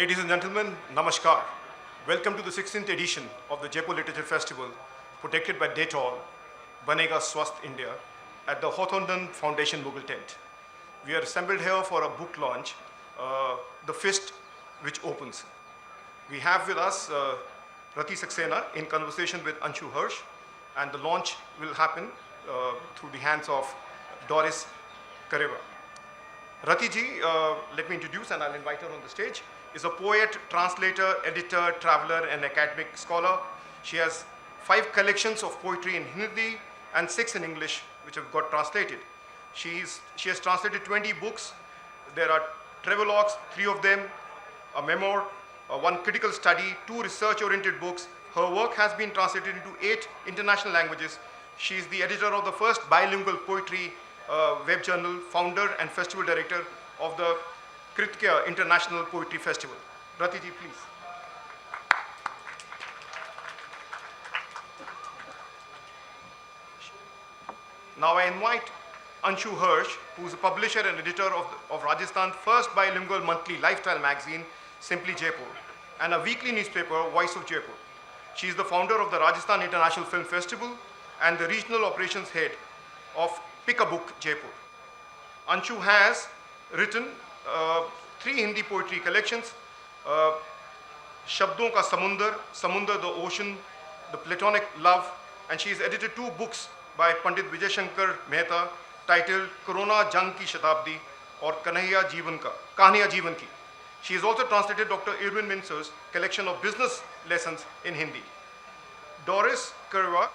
Ladies and gentlemen, namaskar. Welcome to the 16th edition of the Jaipur Literature Festival, protected by Dettol, Banega Swasth India, at the Hawthornden Foundation Mughal Tent. We are assembled here for a book launch, The Fist Which Opens. We have with us Rati Saxena in conversation with Anshu Harsh, and the launch will happen through the hands of Doris Kareva. Rati ji, let me introduce and I'll invite her on the stage, is a poet, translator, editor, traveler, and academic scholar. She has 5 collections of poetry in Hindi and 6 in English, which have got translated. She has translated 20 books. There are travelogues, 3 of them, a memoir, 1 critical study, 2 research-oriented books. Her work has been translated into 8 international languages. She is the editor of the first bilingual poetry web journal, founder and festival director of the Kritya International Poetry Festival. Rati ji, please. Now I invite Anshu Harsh, who is a publisher and editor of Rajasthan's first bilingual monthly lifestyle magazine, Simply Jaipur, and a weekly newspaper, Voice of Jaipur. She is the founder of the Rajasthan International Film Festival and the regional operations head of Pick a Book Jaipur. Anshu has written 3 Hindi poetry collections, Sabdo ka Samandar, Samandar the Ocean, the Platonic Love, and she has edited 2 books by Pandit Vijay Shankar Mehta titled Corona Jung ki Shatabdi or Kahaniya Jeevan ki. She has also translated Dr Ivan Misner's collection of business lessons in Hindi. Doris Kareva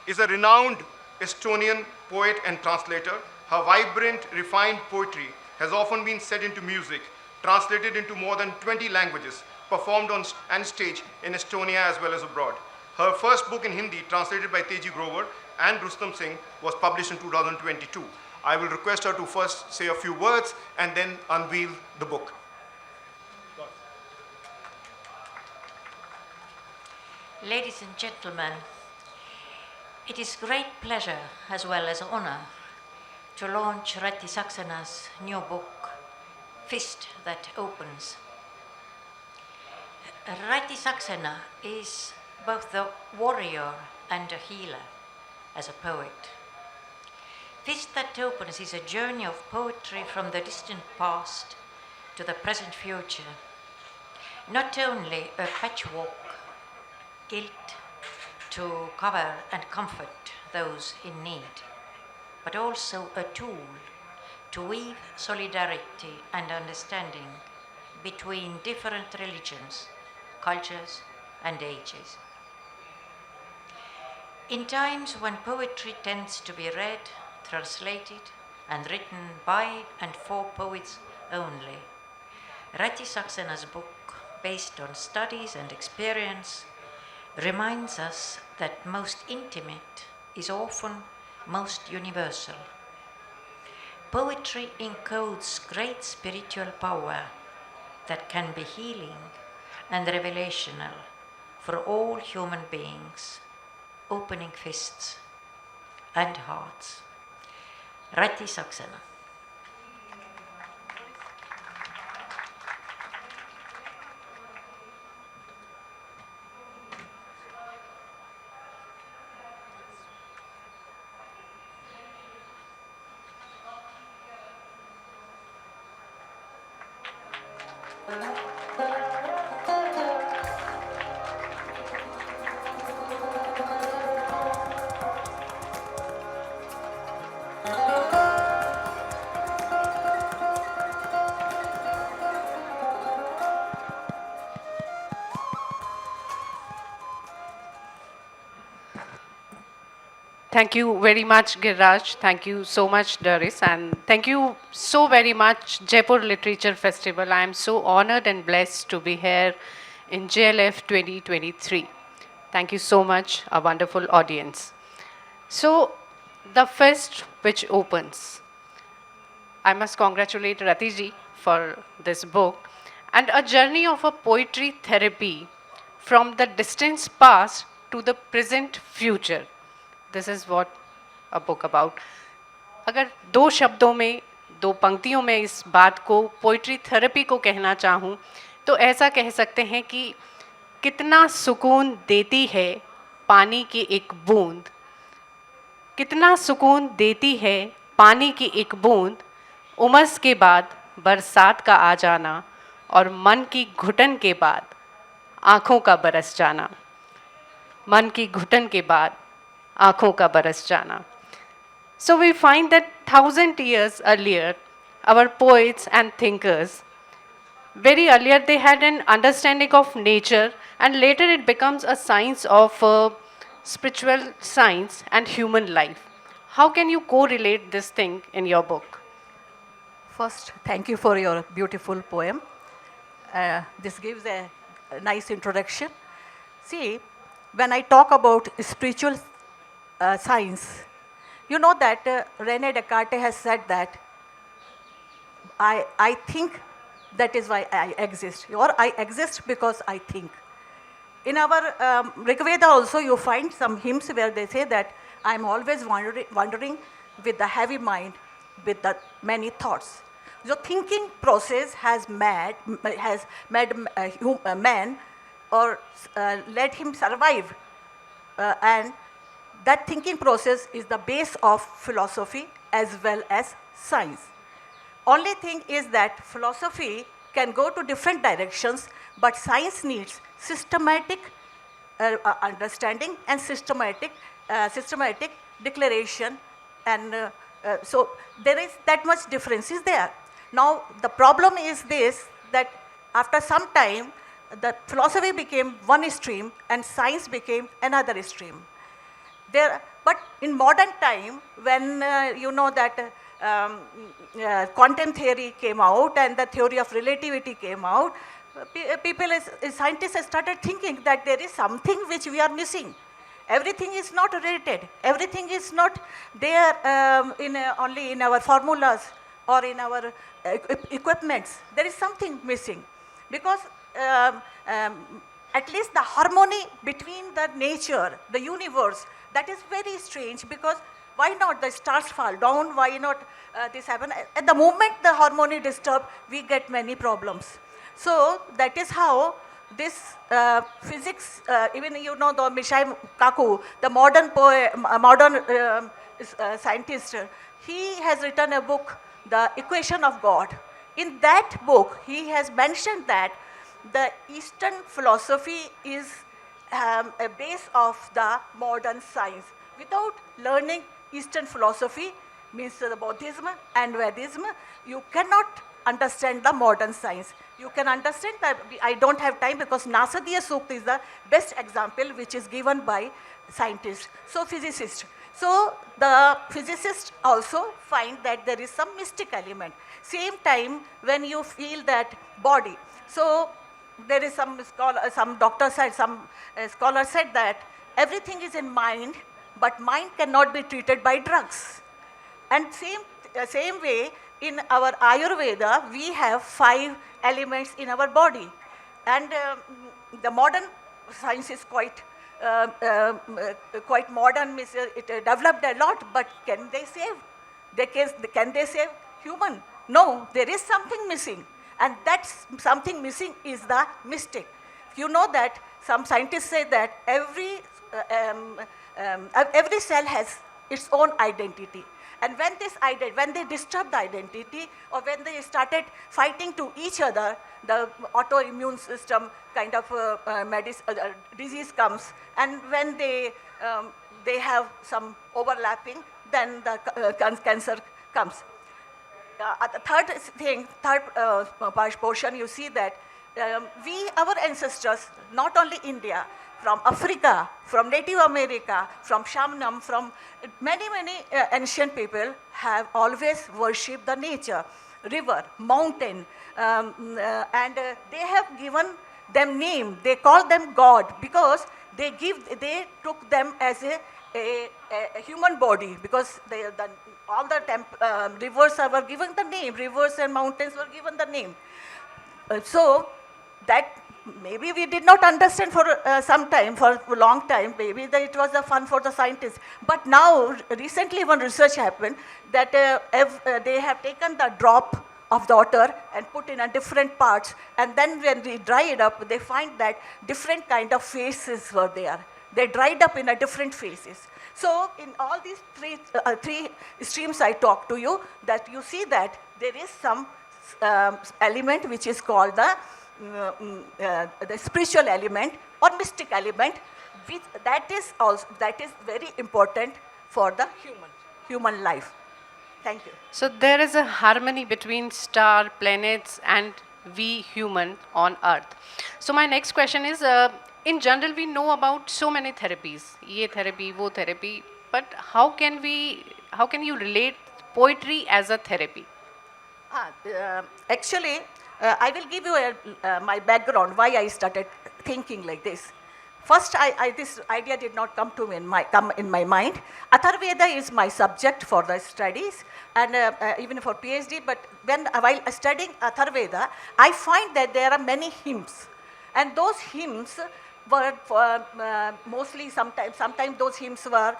is a renowned Estonian poet and translator. Her vibrant, refined poetry has often been set into music, translated into more than 20 languages, performed on stage in Estonia as well as abroad. Her first book in Hindi, translated by Teji Grover and Rustam Singh, was published in 2022. I will request her to first say a few words and then unveil the book. Ladies and gentlemen, it is great pleasure as well as honor to launch Rati Saxena's new book, Fist That Opens. Rati Saxena is both a warrior and a healer as a poet. Fist That Opens is a journey of poetry from the distant past to the present future. Not only a patchwork quilt to cover and comfort those in need, but also a tool to weave solidarity and understanding between different religions, cultures, and ages. In times when poetry tends to be read, translated, and written by and for poets only, Rati Saxena's book, based on studies and experience, reminds us that most intimate is often most universal. Poetry encodes great spiritual power that can be healing and revelational for all human beings, opening fists and hearts. Rati Saxena. Thank you very much, Giraj. Thank you so much, Doris. And thank you so very much, Jaipur Literature Festival. I am so honored and blessed to be here in JLF 2023. Thank you so much, a wonderful audience. So, the fest which opens. I must congratulate Rati ji for this book and a journey of a poetry therapy from the distant past to the present future. This is what a book about. अगर 2 शब्दों में 2 पंक्तियों में इस बात को poetry therapy को कहना चाहूँ तो ऐसा कह सकते हैं कि कितना सुकून देती है पानी की एक बूंद, कितना सुकून देती है पानी की एक बूंद, उमस के बाद बरसात का आ जाना और मन की घुटन के बाद आँखों का बरस जाना, मन की घुटन के बाद आँखों का बरस जाना. So we find that 1,000 years earlier, our poets and thinkers, very earlier they had an understanding of nature, and later it becomes a science of spiritual science and human life. How can you correlate this thing in your book? First, thank you for your beautiful poem. This gives a nice introduction. See, when I talk about spiritual science, you know that Rene Descartes has said that I think, that is why I exist, or I exist because I think. In our Rig Veda also you find some hymns where they say that I am always wandering with the heavy mind, with the many thoughts. The thinking process has made man, or let him survive, and that thinking process is the base of philosophy as well as science. Only thing is that philosophy can go to different directions, but science needs systematic understanding and systematic declaration, and so there is that much difference is there. Now the problem is this, that after some time the philosophy became one stream and science became another stream. But in modern time, when you know that quantum theory came out and the theory of relativity came out, scientists started thinking that there is something which we are missing. Everything is not related. Everything is not there only in our formulas or in our equipments. There is something missing, because at least the harmony between the nature, the universe, that is very strange, because why not the stars fall down? Why not this happen? At the moment the harmony disturbed, we get many problems. So that is how this physics, even you know the Michio Kaku, the modern scientist, he has written a book, The Equation of God. In that book, he has mentioned that the Eastern philosophy is a base of the modern science. Without learning Eastern philosophy, means the Buddhism and Vedism, you cannot understand the modern science. You can understand that. I don't have time, because Nasadiya Sukta is the best example which is given by scientists, so physicists. So the physicists also find that there is some mystic element. Same time when you feel that body. So there is some doctor said, some scholar said that everything is in mind, but mind cannot be treated by drugs. And same way, in our Ayurveda, we have 5 elements in our body. And the modern science is quite modern, it developed a lot, but can they save? Can they save human? No, there is something missing. And that something missing is the mystic. You know that some scientists say that every cell has its own identity. And when they disturb the identity, or when they started fighting to each other, the autoimmune system kind of disease comes. And when they have some overlapping, then the cancer comes. The third portion, you see that our ancestors, not only India, from Africa, from Native America, from Shamanam, from many ancient people have always worshipped the nature, river, mountain, and they have given them name. They call them God, because they took them as a human body, because all the rivers were given the name, rivers and mountains were given the name. So that maybe we did not understand for some time, for a long time, maybe that it was the fun for the scientists. But now, recently one research happened that they have taken the drop of the water and put in a different parts. And then when we dry it up, they find that different kind of faces were there. They dried up in a different faces. So in all these three streams I talked to you, that you see that there is some element which is called the spiritual element or mystic element, which that is very important for the human life. Thank you. So there is a harmony between star, planets, and we human on Earth. So my next question is, in general, we know about so many therapies, ye therapy, wo therapy, but how can you relate poetry as a therapy? Actually, I will give you my background, why I started thinking like this. First, this idea did not come in my mind. Atharveda is my subject for the studies and even for PhD. But while studying Atharveda, I find that there are many hymns, and those hymns were mostly sometimes those hymns were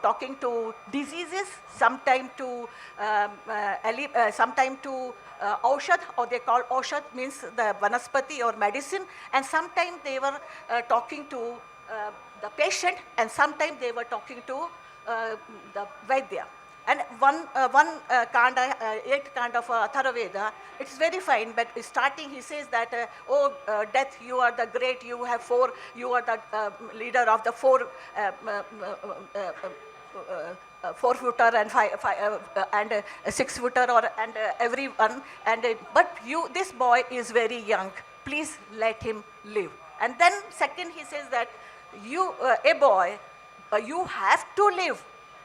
talking to diseases, sometimes to Aushad, or they call Aushad means the vanaspati or medicine, and sometimes they were talking to the patient, and sometimes they were talking to the Vaidya. And one kanda, 8th kanda of Atharvaveda, it's very fine, but starting he says that, death, you are the great, you are the leader of the 4-footer and 6-footer and everyone, but this boy is very young, please let him live. And then second he says that a boy, you have to live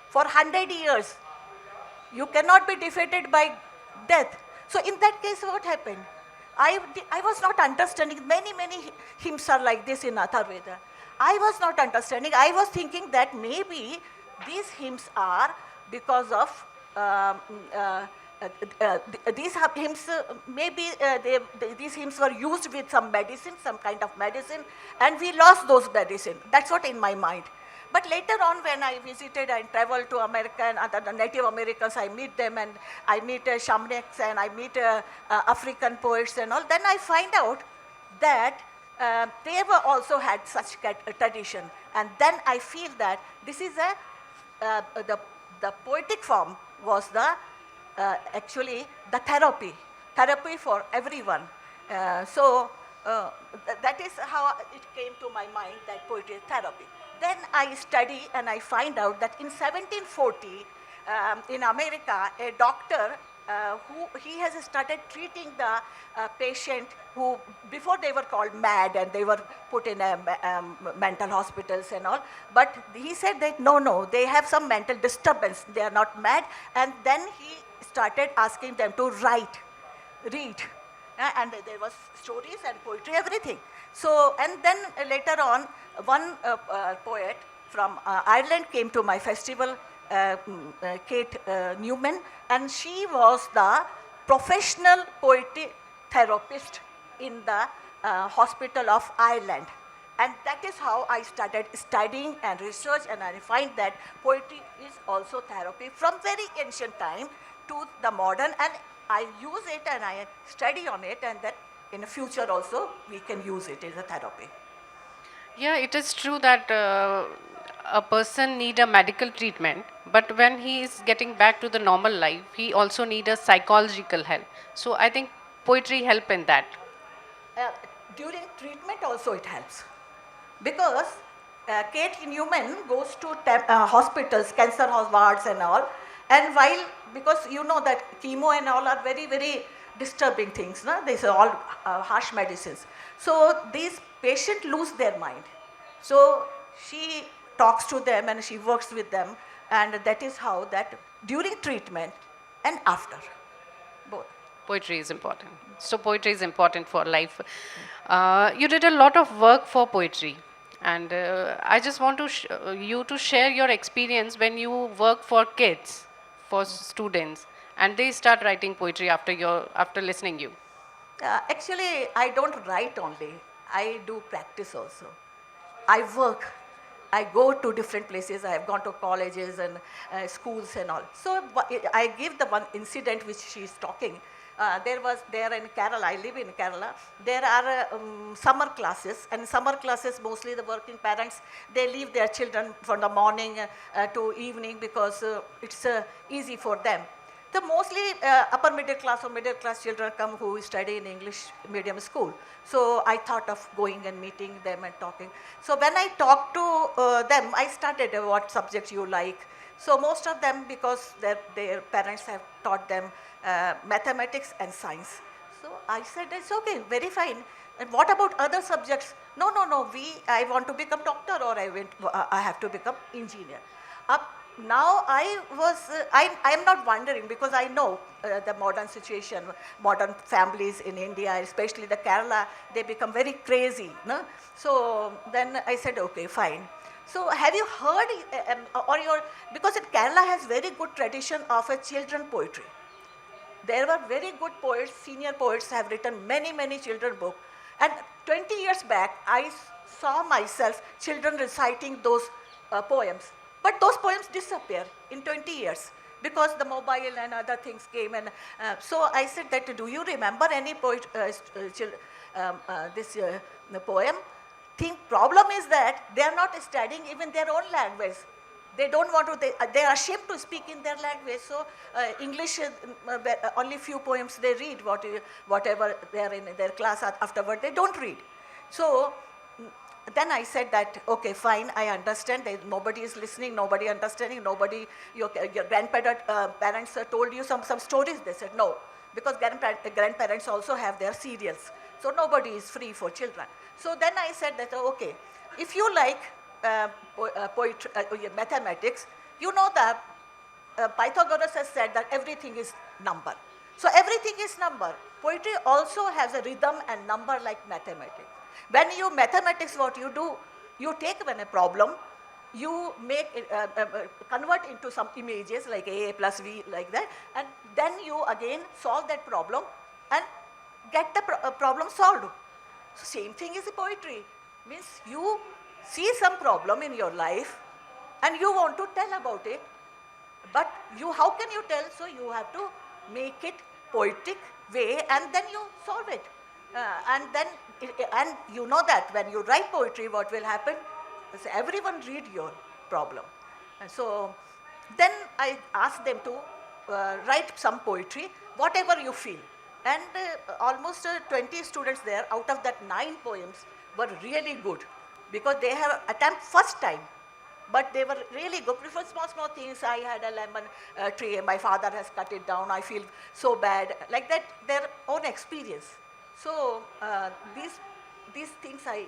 for 100 years. You cannot be defeated by death. So in that case, what happened? I was not understanding. Many hymns are like this in Atharveda. I was not understanding. I was thinking that maybe these hymns are because of these hymns. Maybe these hymns were used with some medicine, some kind of medicine, and we lost those medicine. That's what in my mind. But later on, when I visited and traveled to America and other Native Americans, I meet them and I meet shamanics and I meet African poets and all. Then I find out that they were also had such tradition. And then I feel that this is the poetic form was actually the therapy for everyone. So that is how it came to my mind that poetry is therapy. Then I study and I find out that in 1740, in America, a doctor he has started treating the patient who before they were called mad and they were put in mental hospitals and all. But he said that no, they have some mental disturbance. They are not mad. And then he started asking them to read. And there was stories and poetry, everything. So, and then later on, one poet from Ireland came to my festival, Kate Newman, and she was the professional poetry therapist in the Hospital of Ireland. And that is how I started studying and research, and I find that poetry is also therapy from very ancient time to the modern, and I use it and I study on it, and that in the future also we can use it as a therapy. Yeah, it is true that a person need a medical treatment, but when he is getting back to the normal life, he also need a psychological help. So I think poetry help in that. During treatment also it helps, because Kate Newman goes to hospitals, cancer wards and all, and because you know that chemo and all are very disturbing things, no? These are all harsh medicines. So these patients lose their mind. So she talks to them and she works with them, and that is how that during treatment and after, both. Poetry is important. So poetry is important for life. You did a lot of work for poetry, and I just want to you to share your experience when you work for kids, for students, and they start writing poetry after listening you. Actually, I don't write only. I do practice also. I work. I go to different places. I have gone to colleges and schools and all. So I give the one incident which she is talking. There in Kerala, I live in Kerala, there are summer classes, and summer classes mostly the working parents, they leave their children from the morning to evening because it's easy for them. The mostly upper middle class or middle class children come who study in English medium school. So I thought of going and meeting them and talking. So when I talked to them, I started what subjects you like. So most of them, because their parents have taught them mathematics and science. So I said, it's okay, very fine. And what about other subjects? No, I want to become doctor, or I have to become engineer. Now I am not wondering, because I know the modern situation, modern families in India, especially the Kerala, they become very crazy. No? So then I said, okay, fine. So have you heard, because Kerala has very good tradition of a children poetry. There were very good poets, senior poets have written many, many children books. And 20 years back, I saw myself children reciting those poems. But those poems disappear in 20 years because the mobile and other things came. And so I said that, do you remember any poet, the poem? Problem is that they are not studying even their own language. They don't want to, they are ashamed to speak in their language. So English, only few poems they read, whatever they are in their class afterward, they don't read. So then I said that, okay, fine, I understand. Nobody is listening, nobody understanding, nobody, your grandparents told you some stories. They said no, because grandparents also have their serials. So nobody is free for children. So then I said that, okay, if you like poetry, mathematics, you know that Pythagoras has said that everything is number. So everything is number. Poetry also has a rhythm and number like mathematics. When you mathematics, what you do, you take when a problem, you make it, convert into some images like A plus V like that, and then you again solve that problem and get the problem solved. So same thing is poetry. Means you see some problem in your life and you want to tell about it, but how can you tell? So you have to make it poetic way and then you solve it. And you know that when you write poetry, what will happen? So everyone read your problem. And so then I asked them to write some poetry, whatever you feel. And almost 20 students there, out of that 9 poems were really good, because they have attempt first time. But they were really good. For small things, I had a lemon tree, my father has cut it down, I feel so bad. Like that, their own experience. So these things I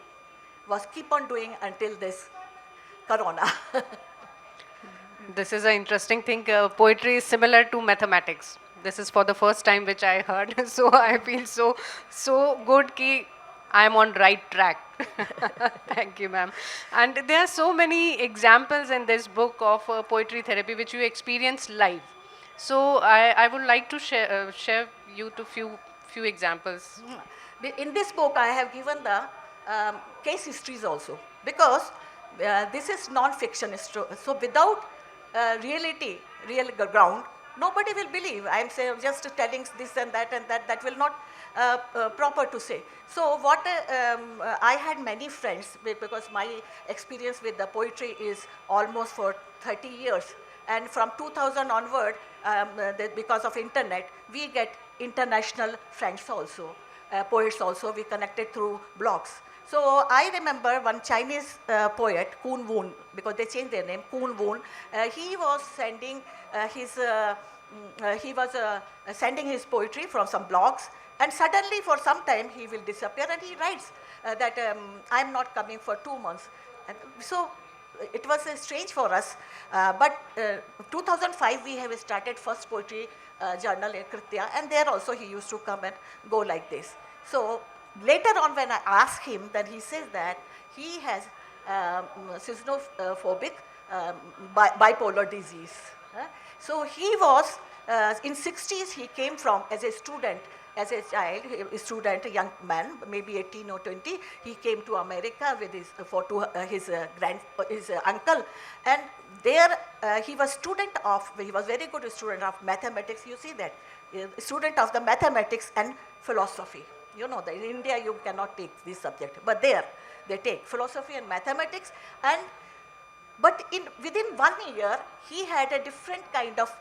was keep on doing until this corona. This is an interesting thing. Poetry is similar to mathematics. This is for the first time which I heard. So I feel so good ki I am on right track. Thank you, ma'am. And there are so many examples in this book of poetry therapy which you experience live. So I would like to share you to few examples. In this book, I have given the case histories also, because this is non-fiction. So without real ground, nobody will believe. I am just telling this and that will not proper to say. So what I had many friends, because my experience with the poetry is almost for 30 years. And from 2000 onward, because of internet, we get international friends also, poets also. We connected through blogs. So I remember one Chinese poet, Kun Woon, because they changed their name, Kun Woon. He was sending sending his poetry from some blogs, and suddenly for some time he will disappear, and he writes that I'm not coming for 2 months. And so it was strange for us, but 2005 we have started first poetry journal in Kritya, and there also he used to come and go like this. So later on when I asked him, then he says that he has schizophrenic bipolar disease. So he was, in 60s he came from, as a student, as a child, a student, a young man, maybe 18 or 20, he came to America with his, his uncle, and there he was he was very good student of mathematics, you see that, student of the mathematics and philosophy. You know, that in India you cannot take this subject, but there they take philosophy and mathematics, and but within 1 year, he had a different kind of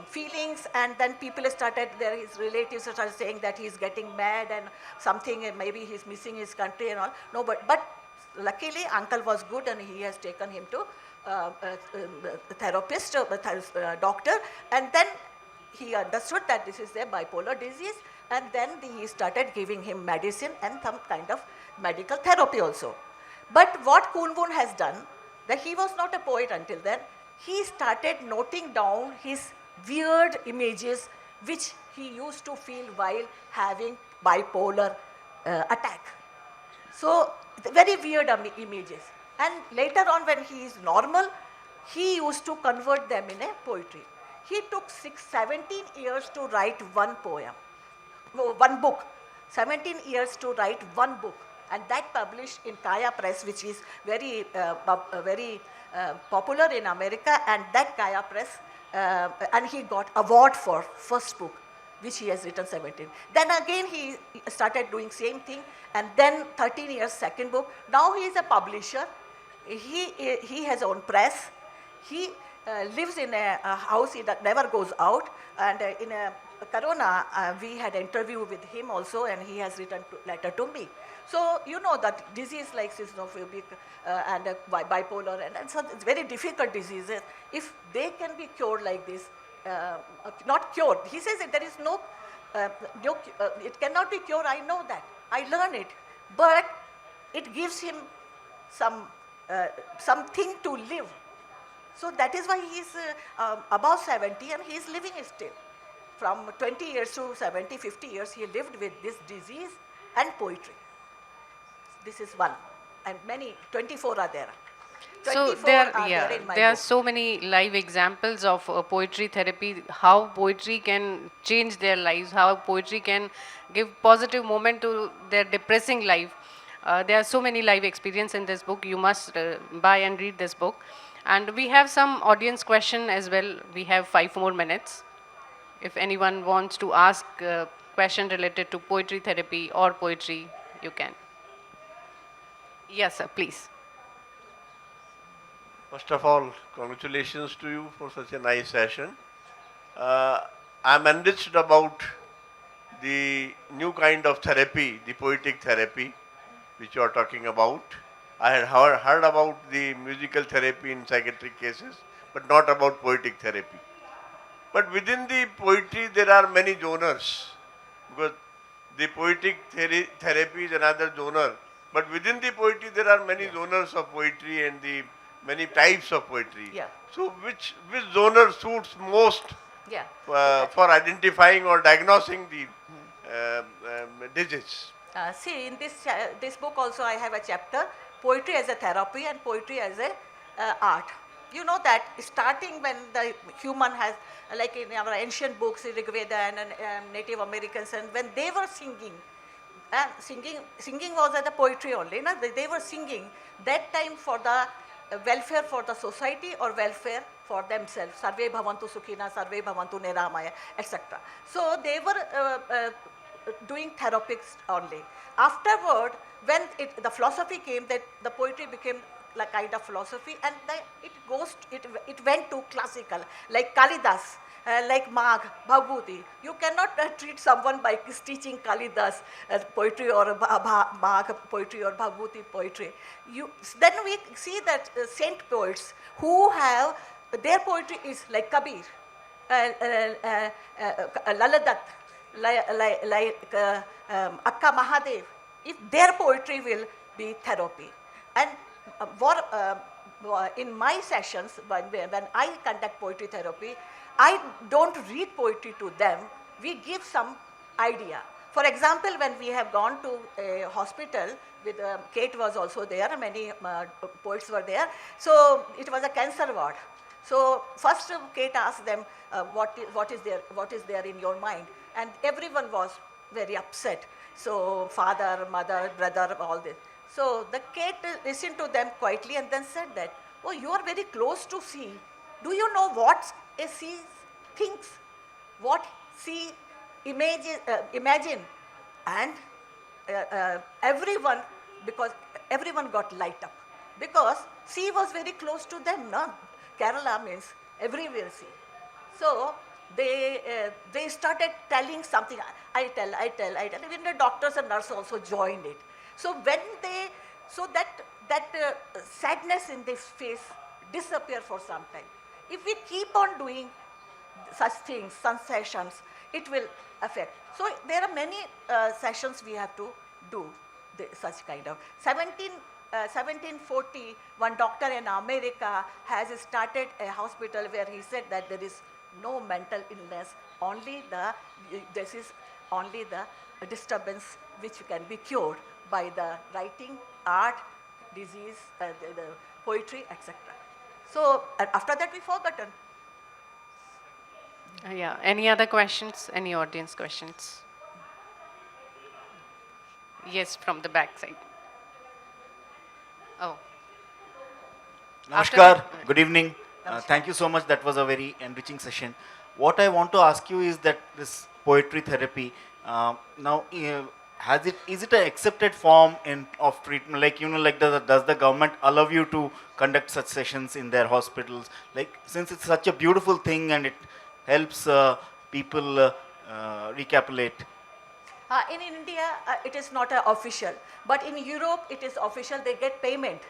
feelings, and then people started, his relatives started saying that he's getting mad and something, and maybe he's missing his country and all. No, but luckily uncle was good, and he has taken him to therapist, doctor, and then he understood that this is a bipolar disease, and then he started giving him medicine and some kind of medical therapy also. But what Kun Wun has done, that he was not a poet until then, he started noting down his weird images which he used to feel while having bipolar attack. So very weird images. And later on when he is normal, he used to convert them in a poetry. He took 17 years to write one poem, one book, 17 years to write one book. And that published in Kaya Press, which is very popular in America, and that Kaya Press, and he got award for first book, which he has written 17. Then again he started doing same thing, and then 13 years second book. Now he is a publisher. He has own press. He lives in a house that never goes out, and in a Corona, we had an interview with him also, and he has written letter to me. So you know that disease like schizophrenic and bipolar, and so it's very difficult diseases. If they can be cured like this, not cured. He says that there is no, it cannot be cured. I know that. I learn it, but it gives him something to live. So that is why he is above 70 and he is living still. From 20 years to 70, 50 years, he lived with this disease and poetry. This is one, and many, 24 are there. So there are so many live examples of poetry therapy, how poetry can change their lives, how poetry can give positive moment to their depressing life. There are so many live experience in this book. You must buy and read this book. And we have some audience question as well. We have 5 more minutes. If anyone wants to ask a question related to poetry therapy or poetry, you can. Yes, sir, please. First of all, congratulations to you for such a nice session. I'm enriched about the new kind of therapy, the poetic therapy, which you are talking about. I had heard about the musical therapy in psychiatric cases, but not about poetic therapy. But within the poetry, there are many genres, because the poetic therapy is another genre. But within the poetry, there are many genres of poetry and the many types of poetry. Yeah. So which genre suits most for identifying or diagnosing the disease? See, in this book also I have a chapter, poetry as a therapy and poetry as a art. You know that starting when the human has, like in our ancient books, Rig Veda and Native Americans, and when they were singing, singing was as a poetry only. No? They were singing that time for the welfare for the society or welfare for themselves. Sarve bhavantu sukhina, sarve bhavantu niramaya, etc. So they were doing therapies only. Afterward, when the philosophy came, that the poetry became like kind of philosophy, and it went to classical, like Kalidas, like Magh, Bhagwati. You cannot treat someone by teaching Kalidas poetry or Magh poetry or Bhagwati poetry. Then we see that saint poets who have, their poetry is like Kabir, Laladat, like Akka Mahadev. If their poetry will be therapy. And in my sessions, when I conduct poetry therapy, I don't read poetry to them. We give some idea. For example, when we have gone to a hospital, with Kate was also there, many poets were there. So it was a cancer ward. So first Kate asked them, what is there in your mind? And everyone was very upset. So father, mother, brother, all this. So the Kate listened to them quietly and then said that, oh, you are very close to sea. Do you know what a sea thinks? What sea imagine? And everyone, because everyone got light up. Because sea was very close to them, no? Kerala means everywhere sea. So they started telling something. I tell. Even the doctors and nurses also joined it. So when that sadness in their face disappear for some time. If we keep on doing such things, some sessions, it will affect. So there are many sessions we have to do such kind of. 1740, one doctor in America has started a hospital where he said that there is no mental illness, this is only the disturbance which can be cured by the writing, art, disease, the poetry, etc. So after that we forgotten. Yeah. Any other questions? Any audience questions? Yes, from the back side. Oh. Namaskar, good evening. Thank you so much. That was a very enriching session. What I want to ask you is that this poetry therapy, is it an accepted form of treatment? Like, does the government allow you to conduct such sessions in their hospitals? Like, since it's such a beautiful thing and it helps people recapitulate. In India, it is not official, but in Europe, it is official. They get payment.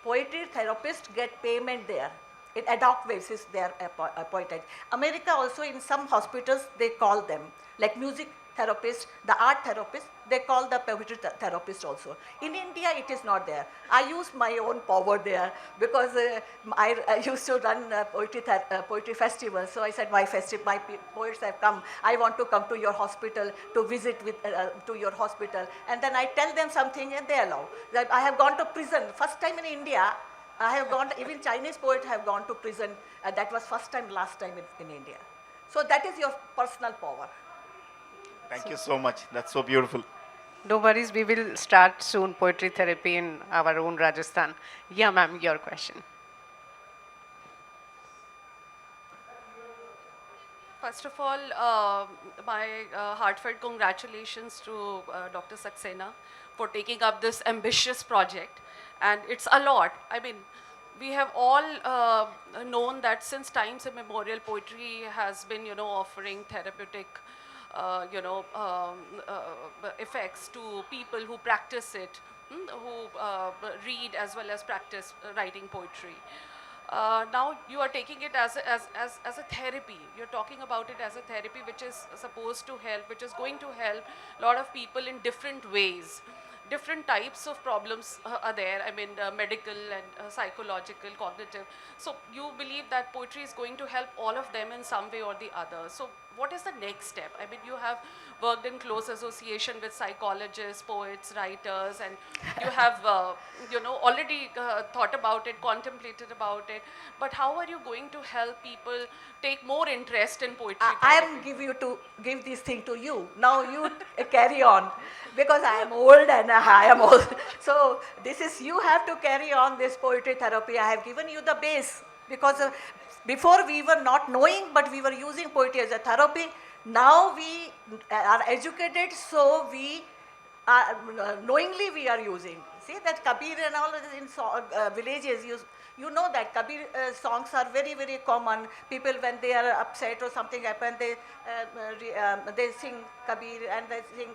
Poetry therapists get payment there. In ad hoc basis, they are appointed. America also, in some hospitals, they call them, like music therapists, the art therapists, they call the poetry therapist also. In India, it is not there. I use my own power there because I used to run a poetry festival. So I said, my poets have come. I want to come to your hospital to visit to your hospital. And then I tell them something and they allow. That I have gone to prison. First time in India, I have gone, even Chinese poets have gone to prison. That was first time, last time in India. So that is your personal power. Thank you so much. That's so beautiful. No worries, we will start soon poetry therapy in our own Rajasthan. Yeah, ma'am, your question. First of all, my heartfelt congratulations to Dr. Saxena for taking up this ambitious project. And it's a lot. I mean, we have all known that since times immemorial, poetry has been, offering therapeutic effects to people who practice it, who read as well as practice writing poetry. Now you are taking it as a therapy. You're talking about it as a therapy which is supposed to help, which is going to help a lot of people in different ways. Different types of problems are there, I mean medical and psychological, cognitive. So you believe that poetry is going to help all of them in some way or the other. So what is the next step? I mean, you have worked in close association with psychologists, poets, writers, and you have already thought about it, contemplated about it. But how are you going to help people take more interest in poetry? I am give this thing to you. Now you carry on, because I am old and I am old. So this is, you have to carry on this poetry therapy. I have given you the base, because before we were not knowing, but we were using poetry as a therapy. Now we are educated, so we are, knowingly we are using. See that Kabir and all in villages, you know that Kabir songs are very, very common. People, when they are upset or something happen, they sing Kabir, and they sing,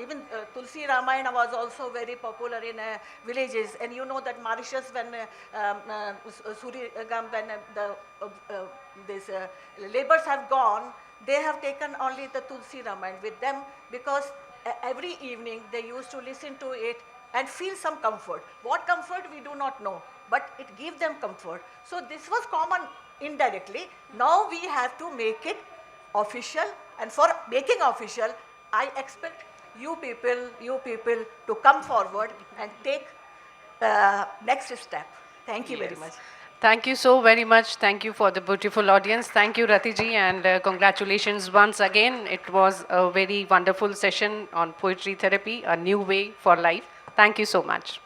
even Tulsi Ramayana was also very popular in villages. And you know that Mauritius, when Surigam, when these laborers have gone, they have taken only the Tulsi Ramayana with them, because every evening they used to listen to it and feel some comfort. What comfort we do not know, but it gives them comfort. So this was common indirectly. Now we have to make it official, and for making official, I expect you people to come forward and take next step. Thank you very much. Thank you so very much. Thank you for the beautiful audience. Thank you, Ratiji, and congratulations once again. It was a very wonderful session on poetry therapy, a new way for life. Thank you so much.